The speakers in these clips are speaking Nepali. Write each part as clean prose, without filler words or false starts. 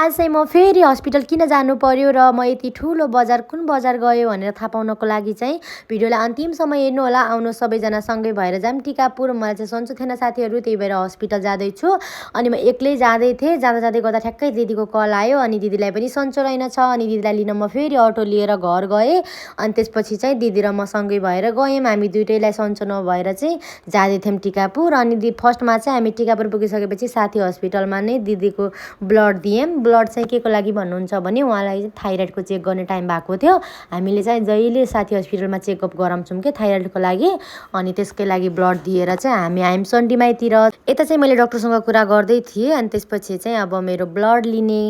आज चाहिँ म फेरि हस्पिटल किन जानु पर्यो र म यति ठुलो बजार कुन बजार गयो भनेर थाहा पाउनको लागि चाहिँ भिडियोलाई अन्तिमसम्म हेर्नु होला। आउनु सबैजना सँगै भएर जाऊँ टिकापुर। मलाई चाहिँ सन्चो थिएन साथीहरू, त्यही भएर हस्पिटल जाँदैछु। अनि म एक्लै जाँदै थिएँ। जाँदै गर्दा ठ्याक्कै दिदीको कल आयो अनि दिदीलाई पनि सन्चो रहेनछ। अनि दिदीलाई लिन म फेरि अटो लिएर घर गएँ। अनि त्यसपछि चाहिँ दिदी र म सँगै भएर गयौँ। हामी दुइटैलाई सन्चो नभएर चाहिँ जाँदै थियौँ टिकापुर। अनि फर्स्टमा चाहिँ हामी टिकापुर पुगिसकेपछि साथी हस्पिटलमा नै दिदीको ब्लड दियौँ। ब्लड चाहिँ के को लागि भन्नुहुन्छ भने उहाँलाई थाइरोइडको चेक गर्ने टाइम भएको थियो। हामीले चाहिँ जहिले साथी हस्पिटलमा चेकअप गराउँछौँ कि थाइरोइडको लागि। अनि त्यसकै लागि ब्लड दिएर चाहिँ हामी आयौँ सन्डीमाईतिर। यता चाहिँ मैले डक्टरसँग कुरा गर्दै थिएँ। अनि त्यसपछि चाहिँ अब मेरो ब्लड लिने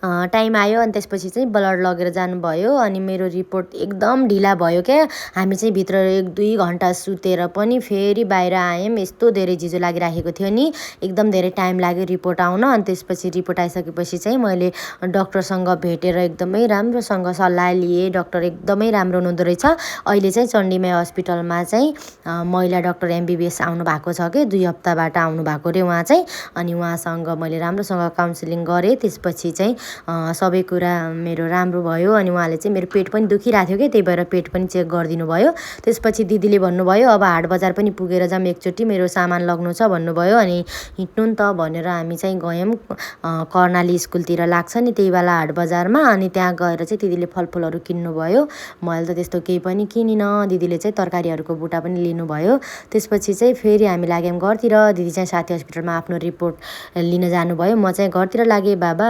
टाइम आयो। अनि त्यसपछि चाहिँ ब्लड लगेर जानुभयो। अनि मेरो रिपोर्ट एकदम ढिला भयो क्या। हामी चाहिँ भित्र 1-2 घन्टा सुतेर पनि फेरि बाहिर आयौँ। यस्तो धेरै जिजो लागिराखेको थियो नि, एकदम धेरै टाइम लाग्यो रिपोर्ट आउन। अनि त्यसपछि रिपोर्ट आइसकेपछि चाहिँ मैले डक्टरसँग भेटेर एकदमै राम्रोसँग सल्लाह लिएँ। डक्टर एकदमै राम्रो हुनुहुँदो रहेछ। अहिले चाहिँ चण्डीमाई हस्पिटलमा चाहिँ महिला डक्टर MBBS आउनु भएको छ कि 2 हप्ताबाट आउनु भएको रे उहाँ चाहिँ। अनि उहाँसँग मैले राम्रोसँग काउन्सिलिङ गरेँ। त्यसपछि चाहिँ सबै कुरा मेरो राम्रो भयो। अनि उहाँले चाहिँ मेरो पेट पनि दुखिरहेको थियो कि, त्यही भएर पेट पनि चेक गरिदिनु भयो। त्यसपछि दिदीले भन्नुभयो अब हाट बजार पनि पुगेर जाऊँ एकचोटि, मेरो सामान लग्नु छ भन्नुभयो। अनि हिँड्नु नि त भनेर हामी चाहिँ गयौँ। कर्णाली स्कुलतिर लाग्छ नि त्यही बेला हाट बजारमा। अनि त्यहाँ गएर चाहिँ दिदीले फलफुलहरू किन्नुभयो। मैले त त्यस्तो केही पनि किनिनँ। दिदीले चाहिँ तरकारीहरूको बुटा पनि लिनुभयो। त्यसपछि चाहिँ फेरि हामी लाग्यौँ घरतिर। दिदी चाहिँ साथी हस्पिटलमा आफ्नो रिपोर्ट लिन जानुभयो। म चाहिँ घरतिर लागेँ। बाबा